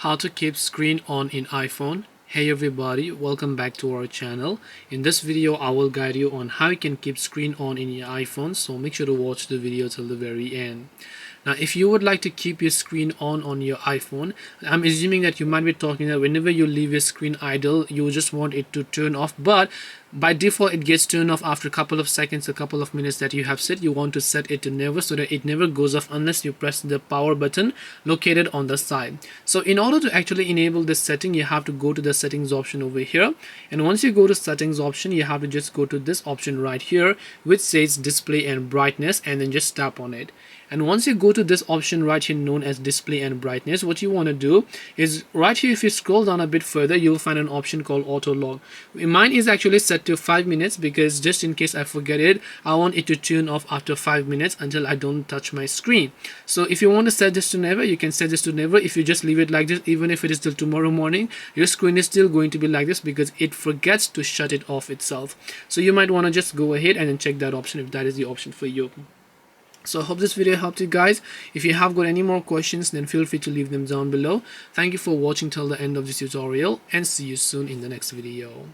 How to keep screen on in iPhone. Hey everybody, welcome back to our channel. In this video I will guide you on how you can keep screen on in your iPhone, so make sure to watch the video till the very end. Now if you would like to keep your screen on your iPhone, I'm assuming that you might be talking that whenever you leave your screen idle you just want it to turn off, but by default it gets turned off after a couple of seconds, a couple of minutes that you have set. You want to set it to never, so that it never goes off unless you press the power button located on the side. So in order to actually enable this setting, you have to go to the settings option over here, and once you go to settings option you have to just go to this option right here which says display and brightness, and then just tap on it. And once you go to this option right here known as display and brightness, what you want to do is right here, if you scroll down a bit further, you'll find an option called auto log. Mine is actually set to 5 minutes because just in case I forget it, I want it to turn off after 5 minutes until I don't touch my screen. So if you want to set this to never, you can set this to never. If you just leave it like this, even if it is till tomorrow morning, your screen is still going to be like this because it forgets to shut it off itself. So you might want to just go ahead and then check that option if that is the option for you. So I hope this video helped you guys. If you have got any more questions, then feel free to leave them down below. Thank you for watching till the end of this tutorial, and see you soon in the next video.